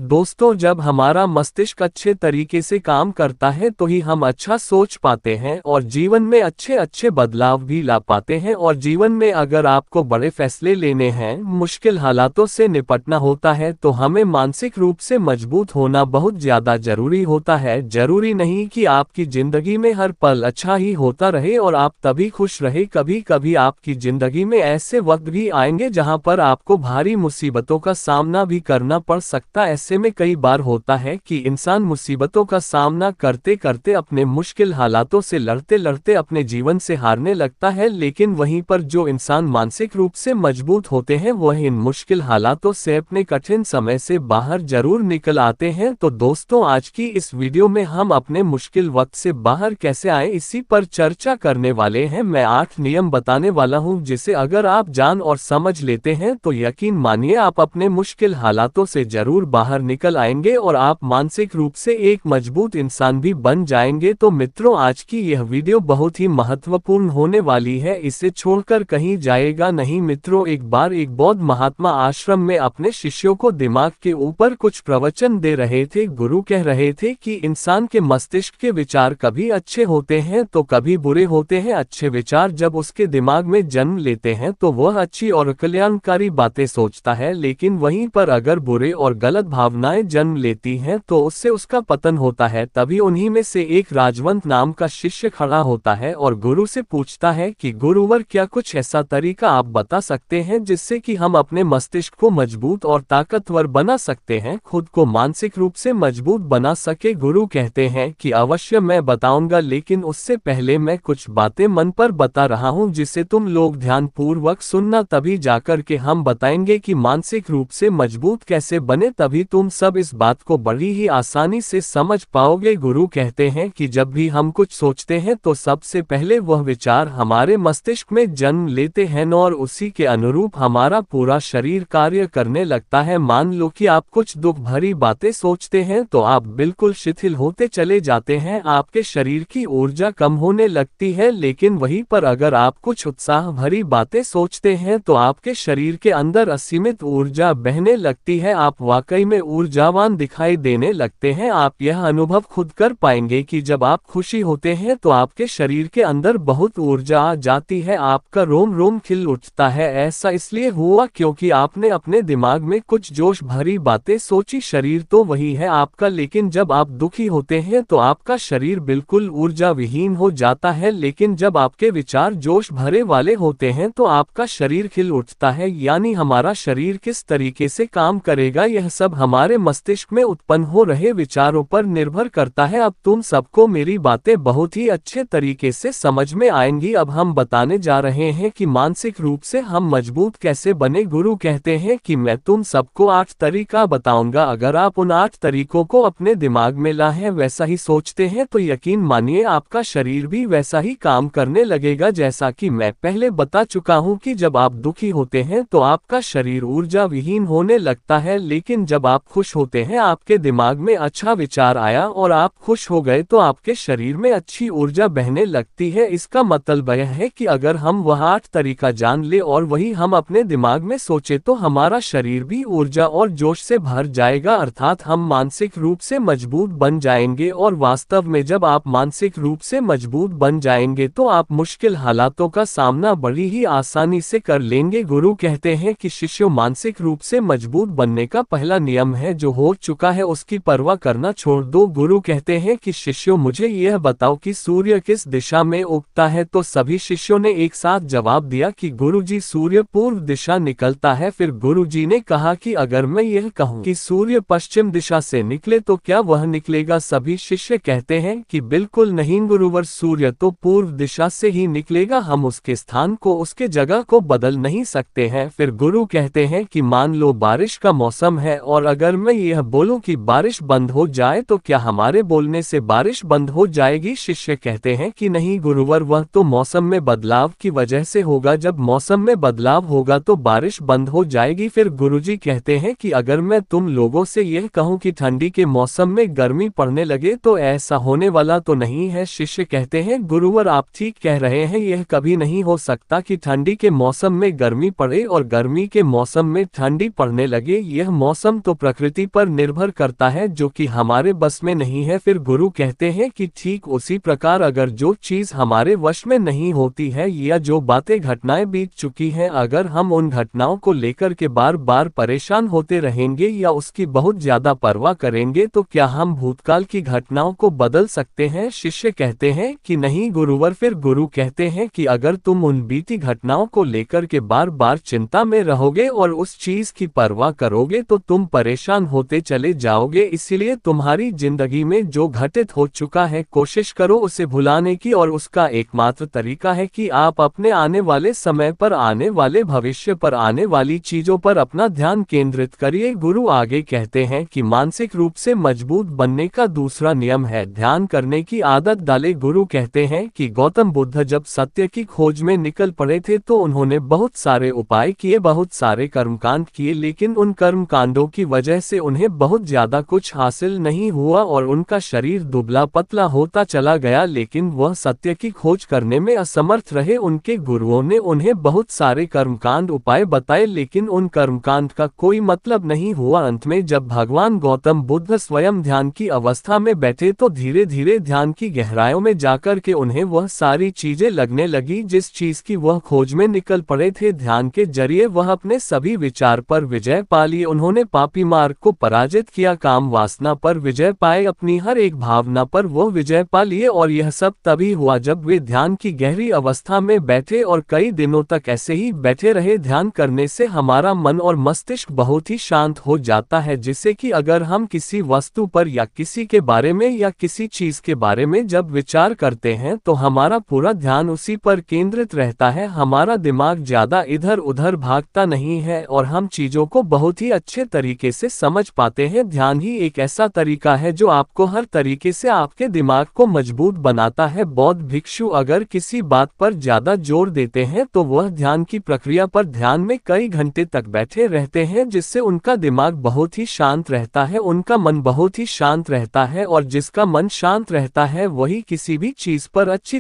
दोस्तों, जब हमारा मस्तिष्क अच्छे तरीके से काम करता है तो ही हम अच्छा सोच पाते हैं और जीवन में अच्छे अच्छे बदलाव भी ला पाते हैं। और जीवन में अगर आपको बड़े फैसले लेने हैं, मुश्किल हालातों से निपटना होता है, तो हमें मानसिक रूप से मजबूत होना बहुत ज्यादा जरूरी होता है। जरूरी नहीं कि आपकी जिंदगी में हर पल अच्छा ही होता रहे और आप तभी खुश रहे। कभी कभी आपकी जिंदगी में ऐसे वक्त भी आएंगे जहां पर आपको भारी मुसीबतों का सामना भी करना पड़ सकता है। ऐसे में कई बार होता है कि इंसान मुसीबतों का सामना करते करते अपने मुश्किल हालातों से लड़ते लड़ते अपने जीवन से हारने लगता है, लेकिन वहीं पर जो इंसान मानसिक रूप से मजबूत होते हैं वह इन मुश्किल हालातों से अपने कठिन समय से बाहर जरूर निकल आते हैं। तो दोस्तों, आज की इस वीडियो में हम अपने मुश्किल वक्त से बाहर कैसे आए इसी पर चर्चा करने वाले हैं। मैं 8 नियम बताने वाला हूं जिसे अगर आप जान और समझ लेते हैं तो यकीन मानिए आप अपने मुश्किल हालातों से जरूर बाहर निकल आएंगे और आप मानसिक रूप से एक मजबूत इंसान भी बन जाएंगे। तो मित्रों, आज की यह वीडियो बहुत ही महत्वपूर्ण होने वाली है, इसे छोड़कर कहीं जाएगा नहीं। मित्रों, एक बार एक बौद्ध महात्मा आश्रम में अपने शिष्यों को दिमाग के ऊपर कुछ प्रवचन दे रहे थे। गुरु कह रहे थे कि इंसान के मस्तिष्क के विचार कभी अच्छे होते हैं तो कभी बुरे होते हैं। अच्छे विचार जब उसके दिमाग में जन्म लेते हैं तो वह अच्छी और कल्याणकारी बातें सोचता है, लेकिन वहीं पर अगर बुरे और गलत भावनाएं जन्म लेती हैं तो उससे उसका पतन होता है। तभी उन्हीं में से एक राजवंत नाम का शिष्य खड़ा होता है और गुरु से पूछता है कि गुरुवर, क्या कुछ ऐसा तरीका आप बता सकते हैं जिससे कि हम अपने मस्तिष्क को मजबूत और ताकतवर बना सकते हैं, खुद को मानसिक रूप से मजबूत बना सके। गुरु कहते हैं कि अवश्य मैं बताऊंगा, लेकिन उससे पहले मैं कुछ बातें मन पर बता रहा हूं जिसे तुम लोग ध्यान पूर्वक सुनना, तभी जाकर के हम बताएंगे कि मानसिक रूप से मजबूत कैसे बने। तभी तुम सब इस बात को बड़ी ही आसानी से समझ पाओगे। गुरु कहते हैं कि जब भी हम कुछ सोचते हैं तो सबसे पहले वह विचार हमारे मस्तिष्क में जन्म लेते हैं और उसी के अनुरूप हमारा पूरा शरीर कार्य करने लगता है। मान लो कि आप कुछ दुख भरी बातें सोचते हैं तो आप बिल्कुल शिथिल होते चले जाते हैं, आपके शरीर की ऊर्जा कम होने लगती है। लेकिन वहीं पर अगर आप कुछ उत्साह भरी बातें सोचते हैं तो आपके शरीर के अंदर असीमित ऊर्जा बहने लगती है, आप वाकई में ऊर्जावान दिखाई देने लगते हैं। आप यह अनुभव खुद कर पाएंगे कि जब आप खुशी होते हैं तो आपके शरीर के अंदर बहुत ऊर्जा आ जाती है, आपका रोम रोम खिल उठता है। ऐसा इसलिए हुआ क्योंकि आपने अपने दिमाग में कुछ जोश भरी बातें सोची। शरीर तो वही है आपका, लेकिन जब आप दुखी होते हैं तो आपका शरीर बिल्कुल ऊर्जा विहीन हो जाता है, लेकिन जब आपके विचार जोश भरे वाले होते हैं तो आपका शरीर खिल उठता है। यानी हमारा शरीर किस तरीके से काम करेगा यह सब हमारे मस्तिष्क में उत्पन्न हो रहे विचारों पर निर्भर करता है। अब तुम सबको मेरी बातें बहुत ही अच्छे तरीके से समझ में आएंगी। अब हम बताने जा रहे हैं कि मानसिक रूप से हम मजबूत कैसे बने। गुरु कहते हैं कि मैं तुम सबको 8 तरीका बताऊंगा, अगर आप उन 8 तरीकों को अपने दिमाग में लाएं, वैसा ही सोचते हैं तो यकीन मानिए आपका शरीर भी वैसा ही काम करने लगेगा। जैसा कि मैं पहले बता चुका हूं कि जब आप दुखी होते हैं तो आपका शरीर ऊर्जा विहीन होने लगता है, लेकिन जब आप खुश होते हैं आपके दिमाग में अच्छा विचार आया और आप खुश हो गए तो आपके शरीर में अच्छी ऊर्जा बहने लगती है। इसका मतलब यह है कि अगर हम वह 8 तरीका जान ले और वही हम अपने दिमाग में सोचे तो हमारा शरीर भी ऊर्जा और जोश से भर जाएगा, अर्थात हम मानसिक रूप से मजबूत बन जाएंगे। और वास्तव में जब आप मानसिक रूप से मजबूत बन जाएंगे तो आप मुश्किल हालातों का सामना बड़ी ही आसानी से कर लेंगे। गुरु कहते हैं कि शिष्यों, मानसिक रूप से मजबूत बनने का पहला नियम है जो हो चुका है उसकी परवाह करना छोड़ दो। गुरु कहते हैं कि शिष्यों, मुझे यह बताओ कि सूर्य किस दिशा में उगता है। तो सभी शिष्यों ने एक साथ जवाब दिया कि गुरुजी, सूर्य पूर्व दिशा निकलता है। फिर गुरुजी ने कहा कि अगर मैं यह कहूं कि सूर्य पश्चिम दिशा से निकले तो क्या वह निकलेगा? सभी शिष्य कहते हैं कि बिल्कुल नहीं गुरुवर, सूर्य तो पूर्व दिशा से ही निकलेगा, हम उसके स्थान को, उसके जगह को बदल नहीं सकते हैं। फिर गुरु कहते हैं कि मान लो बारिश का मौसम है और अगर मैं यह बोलूं कि बारिश बंद हो जाए तो क्या हमारे बोलने से बारिश बंद हो जाएगी? शिष्य कहते हैं कि नहीं गुरुवर, वह तो मौसम में बदलाव की वजह से होगा, जब मौसम में बदलाव होगा तो बारिश बंद हो जाएगी। फिर गुरुजी कहते हैं कि अगर मैं तुम लोगों से यह कहूं कि ठंडी के मौसम में गर्मी पड़ने लगे तो ऐसा होने वाला तो नहीं है? शिष्य कहते हैं गुरुवर, आप ठीक कह रहे हैं, यह कभी नहीं हो सकता कि ठंडी के मौसम में गर्मी पड़े और गर्मी के मौसम में ठंडी पड़ने लगे। यह मौसम तो प्रकृति पर निर्भर करता है जो कि हमारे बस में नहीं है। फिर गुरु कहते हैं कि ठीक उसी प्रकार अगर जो चीज हमारे वश में नहीं होती है या जो बातें घटनाएं बीत चुकी हैं, अगर हम उन घटनाओं को लेकर के बार बार परेशान होते रहेंगे या उसकी बहुत ज्यादा परवाह करेंगे तो क्या हम भूतकाल की घटनाओं को बदल सकते हैं? शिष्य कहते हैं कि नहीं गुरुवर। फिर गुरु कहते हैं कि अगर तुम उन बीती घटनाओं को लेकर के बार बार चिंता में रहोगे और उस चीज की परवाह करोगे तो तुम परेशान होते चले जाओगे। इसीलिए तुम्हारी जिंदगी में जो घटित हो चुका है कोशिश करो उसे भुलाने की, और उसका एकमात्र तरीका है कि आप अपने आने वाले समय पर, आने वाले भविष्य पर, आने वाली चीजों पर अपना ध्यान केंद्रित करिए। गुरु आगे कहते हैं कि मानसिक रूप से मजबूत बनने का दूसरा नियम है ध्यान करने की आदत डाले। गुरु कहते हैं कि गौतम बुद्ध जब सत्य की खोज में निकल पड़े थे तो उन्होंने बहुत सारे उपाय किए, बहुत सारे कर्मकांड किए, लेकिन उन कर्मकांडों की वजह से उन्हें बहुत ज्यादा कुछ हासिल नहीं हुआ और उनका शरीर दुबला पतला होता चला गया, लेकिन वह सत्य की खोज करने में असमर्थ रहे। उनके गुरुओं ने उन्हें बहुत सारे कर्मकांड उपाय बताए, लेकिन उन कर्मकांड का कोई मतलब नहीं हुआ। अंत में जब भगवान गौतम बुद्ध स्वयं ध्यान की अवस्था में बैठे तो धीरे धीरे ध्यान की गहराइयों में जाकर के उन्हें वह सारी चीजें लगने लगी जिस चीज की वह खोज में निकल पड़े थे। ध्यान के जरिए वह अपने सभी विचार पर विजय पा लिए। उन्होंने पापी मार्ग को पराजित किया, काम वासना पर विजय पाए, अपनी हर एक भावना पर वो विजय पा लिए। और यह सब तभी हुआ जब वे ध्यान की गहरी अवस्था में बैठे और कई दिनों तक ऐसे ही बैठे रहे। ध्यान करने से हमारा मन और मस्तिष्क बहुत ही शांत हो जाता है, जिससे कि अगर हम किसी वस्तु पर या किसी के बारे में या किसी चीज के बारे में जब विचार करते हैं तो हमारा पूरा ध्यान उसी पर केंद्रित रहता है। हमारा दिमाग ज्यादा इधर उधर भागता नहीं है और हम चीजों को बहुत ही अच्छे तरीके से समझ पाते हैं। ध्यान ही एक ऐसा तरीका है जो आपको हर तरीके से आपके दिमाग को मजबूत बनाता है। बौद्ध भिक्षु अगर किसी बात पर ज्यादा जोर देते हैं तो वह ध्यान की प्रक्रिया पर ध्यान में कई घंटे तक बैठे रहते हैं, जिससे उनका दिमाग बहुत ही शांत रहता है, उनका मन बहुत ही शांत रहता है, और जिसका मन शांत रहता है वही किसी भी चीज पर अच्छी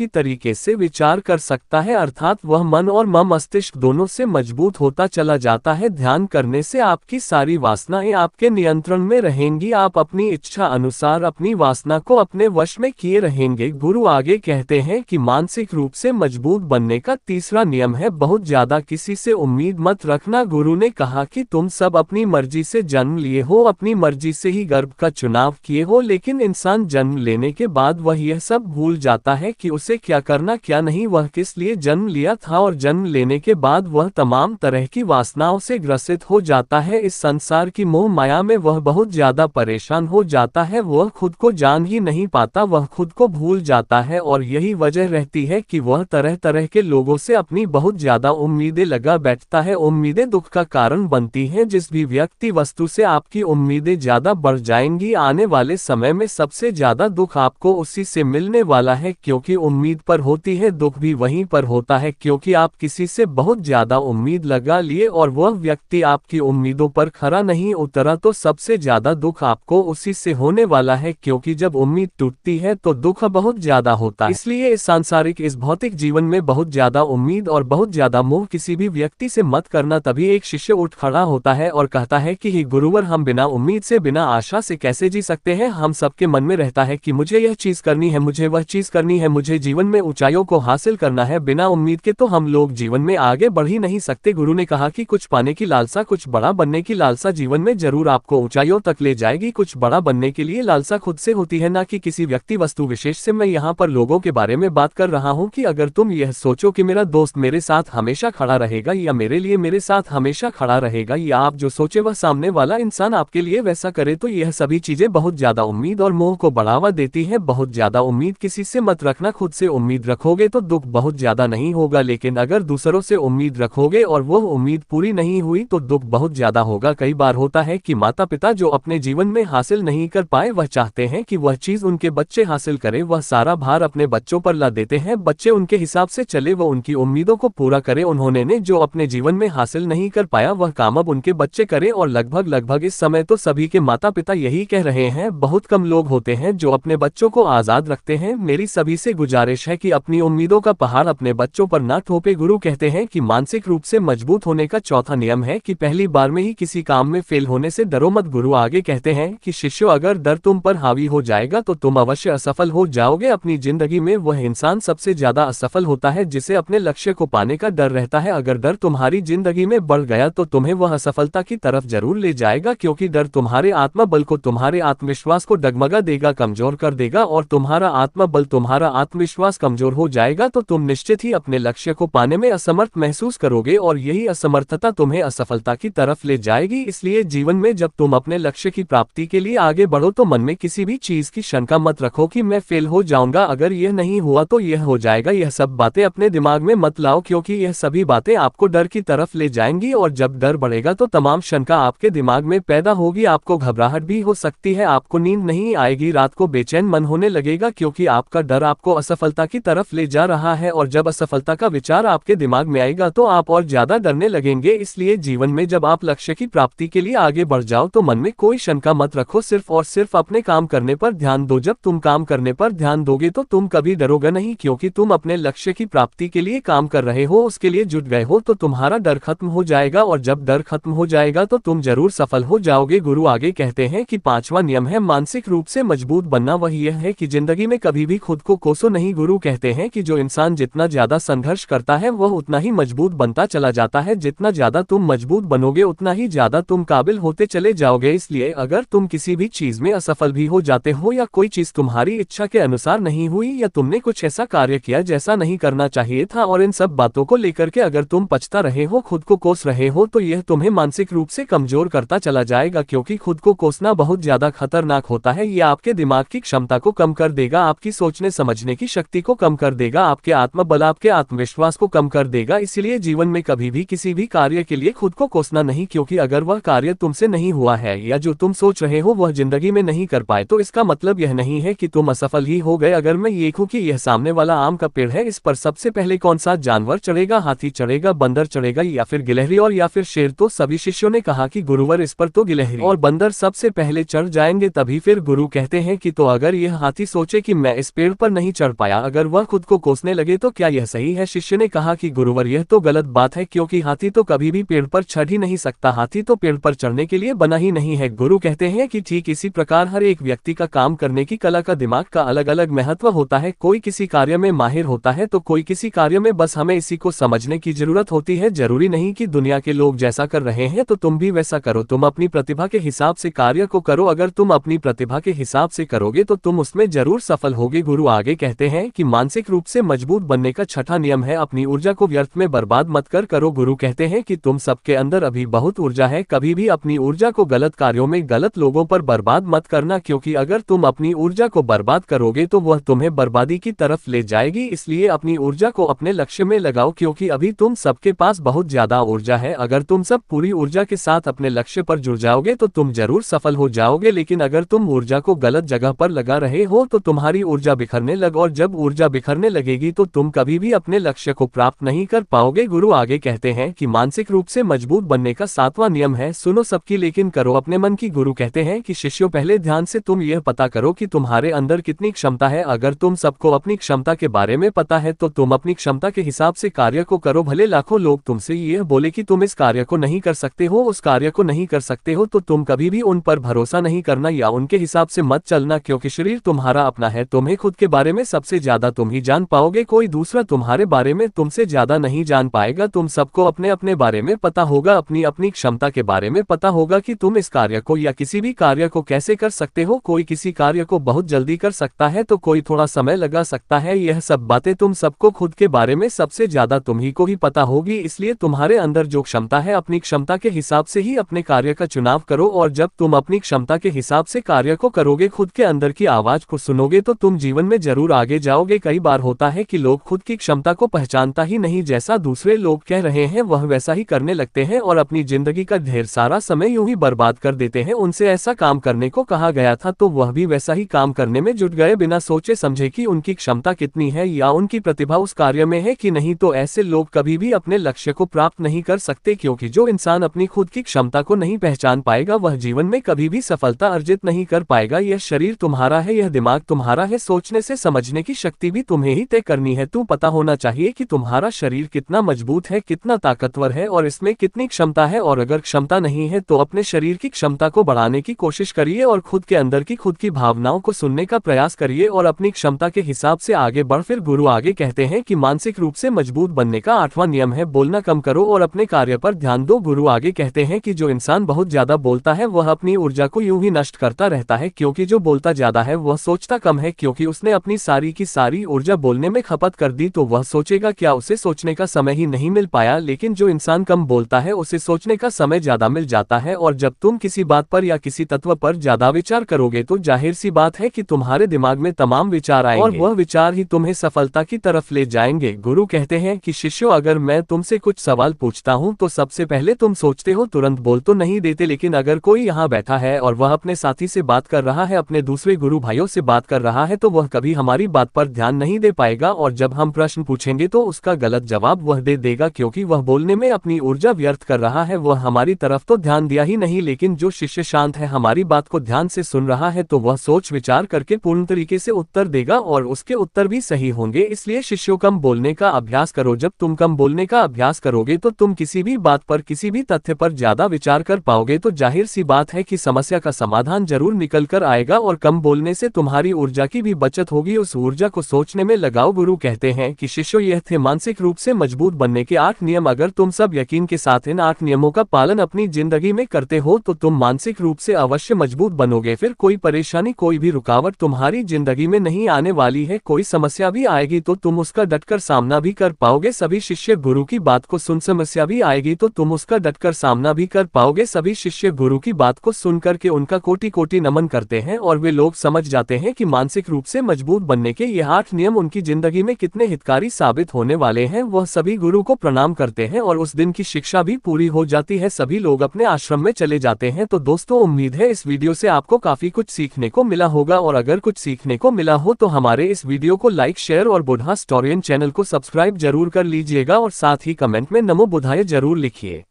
तरीके से विचार कर सकता है, अर्थात वह मन और मस्तिष्क दोनों से मजबूत होता चला जाता है। ध्यान करने से आपकी सारी वासनाएं आपके नियंत्रण में रहेंगी, आप अपनी इच्छा अनुसार अपनी वासना को अपने वश में किए रहेंगे। गुरु आगे कहते हैं कि मानसिक रूप से मजबूत बनने का तीसरा नियम है बहुत ज्यादा किसी से उम्मीद मत रखना। गुरु ने कहा कि तुम सब अपनी मर्जी से जन्म लिए हो, अपनी मर्जी से ही गर्भ का चुनाव किए हो, लेकिन इंसान जन्म लेने के बाद वह यह सब भूल जाता है कि उसे क्या करना क्या नहीं, वह किस लिए जन्म लिया था, और जन्म लेने के बाद वह तमाम तरह की वासनाओं से ग्रसित हो जाता है। इस संसार की मोह माया में वह बहुत ज्यादा परेशान हो जाता है, वह खुद को जान ही नहीं पाता, वह खुद को भूल जाता है, और यही वजह रहती है कि वह तरह तरह के लोगों से अपनी बहुत ज्यादा उम्मीदें लगा बैठता है। उम्मीदें दुख का कारण बनती हैं। जिस भी व्यक्ति वस्तु से आपकी उम्मीदें ज्यादा बढ़ जाएंगी, आने वाले समय में सबसे ज्यादा दुख आपको उसी से मिलने वाला है, क्योंकि उम्मीद पर होती है दुख भी वहीं पर होता है, क्योंकि आप किसी से बहुत ज्यादा उम्मीद लगा लिए और वह व्यक्ति आपकी उम्मीदों पर खरा नहीं उतरा तो सबसे ज्यादा दुख आपको उसी से होने वाला है, क्योंकि जब उम्मीद टूटती है तो दुख बहुत ज्यादा होता है। इसलिए इस सांसारिक, इस भौतिक जीवन में बहुत ज्यादा उम्मीद और बहुत ज्यादा मोह किसी भी व्यक्ति से मत करना। तभी एक शिष्य उठ खड़ा होता है और कहता है कि गुरुवर, हम बिना उम्मीद से, बिना आशा से कैसे जी सकते हैं? हम सबके मन में रहता है कि मुझे यह चीज करनी है, मुझे वह चीज करनी है, मुझे जीवन में ऊंचाइयों को हासिल करना है। बिना उम्मीद के तो हम लोग जीवन में आगे बढ़ ही नहीं सकते। गुरु ने कहा कि कुछ पाने की लालसा, कुछ बड़ा बनने की लालसा जीवन में जरूर आपको ऊंचाइयों तक ले जाएगी। कुछ बड़ा बनने के लिए लालसा खुद से होती है, ना कि किसी व्यक्ति वस्तु विशेष से। मैं यहाँ पर लोगों के बारे में बात कर रहा हूँ कि अगर तुम यह सोचो कि मेरा दोस्त मेरे साथ हमेशा खड़ा रहेगा या मेरे लिए मेरे साथ हमेशा खड़ा रहेगा, या आप जो सोचे वह सामने वाला इंसान आपके लिए वैसा करे, तो यह सभी चीजें बहुत ज्यादा उम्मीद और मोह को बढ़ावा देती है। बहुत ज्यादा उम्मीद किसी से मत रखना। खुद से उम्मीद रखोगे तो दुख बहुत ज्यादा नहीं होगा, लेकिन अगर दूसरों से उम्मीद रखोगे और वह उम्मीद पूरी नहीं हुई तो दुख बहुत ज्यादा होगा। कई बार होता है कि माता पिता जो अपने जीवन में हासिल नहीं कर पाए, वह चाहते हैं कि वह चीज उनके बच्चे हासिल करें, वह सारा भार अपने बच्चों पर ला देते हैं, बच्चे उनके हिसाब से चले, वह उनकी उम्मीदों को पूरा करे। उन्होंने ने जो अपने जीवन में हासिल नहीं कर पाया वह काम अब उनके बच्चे करें, और लगभग इस समय तो सभी के माता पिता यही कह रहे हैं। बहुत कम लोग होते हैं जो अपने बच्चों को आजाद रखते हैं। मेरी सभी से गुजारिश है कि अपनी उम्मीदों का पहाड़ अपने बच्चों पर न थोपे। गुरु कहते हैं कि मानसिक रूप से मजबूत होने का चौथा नियम है कि पहली बार में ही किसी काम एग्जाम में फेल होने से डरो मत। गुरु आगे कहते हैं कि शिष्यों, अगर डर तुम पर हावी हो जाएगा तो तुम अवश्य असफल हो जाओगे। अपनी जिंदगी में वह इंसान सबसे ज्यादा असफल होता है जिसे अपने लक्ष्य को पाने का डर रहता है। अगर डर तुम्हारी जिंदगी में बढ़ गया तो तुम्हें वह असफलता की तरफ जरूर ले जाएगा, क्योंकि डर तुम्हारे आत्मबल को, तुम्हारे आत्मविश्वास को डगमगा देगा, कमजोर कर देगा। और तुम्हारा आत्मबल, तुम्हारा आत्मविश्वास कमजोर हो जाएगा तो तुम निश्चित ही अपने लक्ष्य को पाने में असमर्थ महसूस करोगे और यही असमर्थता तुम्हें असफलता की तरफ ले जाएगी। इसलिए जीवन में जब तुम अपने लक्ष्य की प्राप्ति के लिए आगे बढ़ो तो मन में किसी भी चीज की शंका मत रखो कि मैं फेल हो जाऊंगा, अगर यह नहीं हुआ तो यह हो जाएगा। यह सब बातें अपने दिमाग में मत लाओ, क्योंकि यह सभी बातें आपको डर की तरफ ले जाएंगी और जब डर बढ़ेगा तो तमाम शंका आपके दिमाग में पैदा होगी। आपको घबराहट भी हो सकती है, आपको नींद नहीं आएगी, रात को बेचैन मन होने लगेगा, क्योंकि आपका डर आपको असफलता की तरफ ले जा रहा है। और जब असफलता का विचार आपके दिमाग में आएगा तो आप और ज्यादा डरने लगेंगे। इसलिए जीवन में जब आप लक्ष्य की प्राप्ति के लिए आगे बढ़ जाओ तो मन में कोई शंका मत रखो, सिर्फ और सिर्फ अपने काम करने पर ध्यान दो। जब तुम काम करने पर ध्यान दोगे तो तुम कभी डरोगे नहीं, क्योंकि तुम अपने लक्ष्य की प्राप्ति के लिए काम कर रहे हो, उसके लिए जुट गए हो, तो तुम्हारा डर खत्म हो जाएगा। और जब डर खत्म हो जाएगा तो तुम जरूर सफल हो जाओगे। गुरु आगे कहते हैं कि 5वां नियम है मानसिक रूप से मजबूत बनना। वह यह है कि जिंदगी में कभी भी खुद को कोसो नहीं। गुरु कहते हैं कि जो इंसान जितना ज्यादा संघर्ष करता है वह उतना ही मजबूत बनता चला जाता है। जितना ज्यादा तुम मजबूत बनोगे उतना ही ज्यादा तुम काबिल होते चले जाओगे। इसलिए अगर तुम किसी भी चीज में असफल भी हो जाते हो या कोई चीज तुम्हारी इच्छा के अनुसार नहीं हुई या तुमने कुछ ऐसा कार्य किया जैसा नहीं करना चाहिए था और इन सब बातों को लेकर के अगर तुम पछता रहे हो, खुद को कोस रहे हो, तो यह तुम्हें मानसिक रूप से कमजोर करता चला जाएगा, क्योंकि खुद को कोसना बहुत ज्यादा खतरनाक होता है। यह आपके दिमाग की क्षमता को कम कर देगा, आपकी सोचने समझने की शक्ति को कम कर देगा, आपके आत्मबल, आपके आत्मविश्वास को कम कर देगा। इसीलिए जीवन में कभी भी किसी भी कार्य के लिए खुद को कोसना नहीं, क्योंकि अगर वह कार्य तुमसे नहीं हुआ है या जो तुम सोच रहे हो वह जिंदगी में नहीं कर पाए तो इसका मतलब यह नहीं है कि तुम असफल ही हो गए। अगर मैं ये कहूं कि यह सामने वाला आम का पेड़ है, इस पर सबसे पहले कौन सा जानवर चढ़ेगा? हाथी चढ़ेगा, बंदर चढ़ेगा या फिर गिलहरी और या फिर शेर? तो सभी शिष्यों ने कहा कि गुरुवर इस पर तो गिलहरी और बंदर सबसे पहले चढ़ जाएंगे। तभी फिर गुरु कहते हैं कि तो अगर यह हाथी सोचे कि मैं इस पेड़ पर नहीं चढ़ पाया, अगर वह खुद को कोसने लगे तो क्या यह सही है? शिष्य ने कहा कि गुरुवर यह तो गलत बात है, क्योंकि हाथी तो कभी भी पेड़ पर चढ़ ही नहीं सकता, हाथी तो पेड़ पर चढ़ने के लिए बना ही नहीं है। गुरु कहते हैं कि ठीक इसी प्रकार हर एक व्यक्ति का काम करने की कला का, दिमाग का अलग अलग महत्व होता है। कोई किसी कार्य में माहिर होता है तो कोई किसी कार्य में, बस हमें इसी को समझने की जरूरत होती है। जरूरी नहीं कि दुनिया के लोग जैसा कर रहे हैं तो तुम भी वैसा करो, तुम अपनी प्रतिभा के हिसाब से कार्य को करो। अगर तुम अपनी प्रतिभा के हिसाब से करोगे तो तुम उसमें जरूर सफल होगे। गुरु आगे कहते हैं कि मानसिक रूप से मजबूत बनने का 6वां नियम है अपनी ऊर्जा को व्यर्थ में बर्बाद मत करो। गुरु कहते हैं कि तुम सबके अंदर अभी बहुत ऊर्जा है, कभी भी अपनी ऊर्जा को गलत कार्यों में, गलत लोगों पर बर्बाद मत करना, क्योंकि अगर तुम अपनी ऊर्जा को बर्बाद करोगे तो वह तुम्हें बर्बादी की तरफ ले जाएगी। इसलिए अपनी ऊर्जा को अपने लक्ष्य में लगाओ, क्योंकि अभी तुम सबके पास बहुत ज्यादा ऊर्जा है। अगर तुम सब पूरी ऊर्जा के साथ अपने लक्ष्य पर जुड़ जाओगे तो तुम जरूर सफल हो जाओगे। लेकिन अगर तुम ऊर्जा को गलत जगह पर लगा रहे हो तो तुम्हारी ऊर्जा बिखरने लग, और जब ऊर्जा बिखरने लगेगी तो तुम कभी भी अपने लक्ष्य को प्राप्त नहीं कर पाओगे। गुरु आगे कहते हैं कि मानसिक रूप से मजबूत बनने का 7वां नियम है सुनो सबकी लेकिन करो अपने मन की। गुरु कहते हैं कि शिष्यों, पहले ध्यान से तुम यह पता करो कि तुम्हारे अंदर कितनी क्षमता है। अगर तुम सबको अपनी क्षमता के बारे में पता है तो तुम अपनी क्षमता के हिसाब से कार्य को करो। भले लाखों लोग तुमसे यह बोले कि तुम इस कार्य को नहीं कर सकते हो, उस कार्य को नहीं कर सकते हो, तो तुम कभी भी उन पर भरोसा नहीं करना या उनके हिसाब से मत चलना, क्योंकि शरीर तुम्हारा अपना है। तुम्हें खुद के बारे में सबसे ज्यादा तुम ही जान पाओगे, कोई दूसरा तुम्हारे बारे में तुमसे ज्यादा नहीं जान पाएगा। तुम सबको अपने अपने बारे में पता होगा, अपनी अपनी क्षमता के बारे में पता होगा कि तुम इस कार्य को या किसी भी कार्य को कैसे कर सकते हो। कोई किसी कार्य को बहुत जल्दी कर सकता है तो कोई थोड़ा समय लगा सकता है। यह सब बातें तुम सबको खुद के बारे में सबसे ज्यादा तुम ही को ही पता होगी। इसलिए तुम्हारे अंदर जो क्षमता है अपनी क्षमता के हिसाब से ही अपने कार्य का चुनाव करो, और जब तुम अपनी क्षमता के हिसाब से कार्य को करोगे, खुद के अंदर की आवाज को सुनोगे, तो तुम जीवन में जरूर आगे जाओगे। कई बार होता है कि लोग खुद की क्षमता को पहचानता ही नहीं, जैसा दूसरे लोग कह रहे हैं वह वैसा ही करने लगते हैं और अपनी जिंदगी का ढेर सारा समय यूं ही बर्बाद कर देते हैं। उनसे ऐसा काम करने को कहा गया था तो वह भी वैसा ही काम करने में जुट गए, बिना सोचे समझे कि उनकी क्षमता कितनी है या उनकी प्रतिभा उस कार्य में है कि नहीं। तो ऐसे लोग कभी भी अपने लक्ष्य को प्राप्त नहीं कर सकते, क्योंकि जो इंसान अपनी खुद की क्षमता को नहीं पहचान पाएगा वह जीवन में कभी भी सफलता अर्जित नहीं कर पाएगा। यह शरीर तुम्हारा है, यह दिमाग तुम्हारा है, सोचने से समझने की शक्ति भी तुम्हें ही तय करनी है। तू पता होना चाहिए कि तुम्हारा शरीर कितना मजबूत है, कितना ताकतवर है और इसमें कितनी क्षमता है। और अगर क्षमता आता नहीं है तो अपने शरीर की क्षमता को बढ़ाने की कोशिश करिए और खुद के अंदर की खुद की भावनाओं को सुनने का प्रयास करिए और अपनी क्षमता के हिसाब से आगे बढ़। फिर गुरु आगे कहते हैं कि मानसिक रूप से मजबूत बनने का 8वां नियम है बोलना कम करो और अपने कार्य पर ध्यान दो। गुरु आगे कहते हैं कि जो इंसान बहुत ज्यादा बोलता है वह अपनी ऊर्जा को यूं ही नष्ट करता रहता है, क्योंकि जो बोलता ज्यादा है वह सोचता कम है, क्योंकि उसने अपनी सारी की सारी ऊर्जा बोलने में खपत कर दी तो वह सोचेगा क्या, उसे सोचने का समय ही नहीं मिल पाया। लेकिन जो इंसान कम बोलता है उसे सोचने का समय ज्यादा मिल जाता है, और जब तुम किसी बात पर या किसी तत्व पर ज्यादा विचार करोगे तो जाहिर सी बात है कि तुम्हारे दिमाग में तमाम विचार आएंगे और वह विचार ही तुम्हें सफलता की तरफ ले जाएंगे। गुरु कहते हैं कि शिष्यों, अगर मैं तुमसे कुछ सवाल पूछता हूं तो सबसे पहले तुम सोचते हो, तुरंत बोल तो नहीं देते। लेकिन अगर कोई यहाँ बैठा है और वह अपने साथी से बात कर रहा है, अपने दूसरे गुरु भाइयों से बात कर रहा है, तो वह कभी हमारी बात पर ध्यान नहीं दे पाएगा और जब हम प्रश्न पूछेंगे तो उसका गलत जवाब वह दे देगा, क्योंकि वह बोलने में अपनी ऊर्जा व्यर्थ कर रहा है, वह हमारी तरफ तो ध्यान दिया ही नहीं। लेकिन जो शिष्य शांत है, हमारी बात को ध्यान से सुन रहा है, तो वह सोच विचार करके पूर्ण तरीके से उत्तर देगा और उसके उत्तर भी सही होंगे। इसलिए शिष्यों, कम बोलने का अभ्यास करो। जब तुम कम बोलने का अभ्यास करोगे तो तुम किसी भी बात पर, किसी भी तथ्य पर ज्यादा विचार कर पाओगे, तो जाहिर सी बात है कि समस्या का समाधान जरूर निकल कर आएगा और कम बोलने से तुम्हारी ऊर्जा की भी बचत होगी, उस ऊर्जा को सोचने में लगाओ। गुरु कहते हैं कि शिष्यों, यह थे मानसिक रूप से मजबूत बनने के 8 नियम। अगर तुम सब यकीन के साथ इन 8 नियमों का पालन अपनी जिंदगी में करते हो तो तुम मानसिक रूप से अवश्य मजबूत बनोगे। फिर कोई परेशानी, कोई भी रुकावट तुम्हारी जिंदगी में नहीं आने वाली है। कोई समस्या भी आएगी तो तुम उसका डटकर सामना भी कर पाओगे। सभी शिष्य गुरु की बात को सुन, समस्या भी आएगी तो तुम उसका डटकर सामना भी कर पाओगे। सभी शिष्य गुरु की बात को सुनकर के उनका कोटि कोटि नमन करते हैं और वे लोग समझ जाते हैं कि मानसिक रूप से मजबूत बनने के ये 8 नियम उनकी जिंदगी में कितने हितकारी साबित होने वाले हैं। वह सभी गुरु को प्रणाम करते हैं और उस दिन की शिक्षा भी पूरी हो जाती है। सभी लोग अपने आश्रम में चले जाते हैं। तो दोस्तों, उम्मीद है इस वीडियो से आपको काफी कुछ सीखने को मिला होगा, और अगर कुछ सीखने को मिला हो तो हमारे इस वीडियो को लाइक, शेयर और बुधा स्टोरियन चैनल को सब्सक्राइब जरूर कर लीजिएगा और साथ ही कमेंट में नमो बुधाय जरूर लिखिए।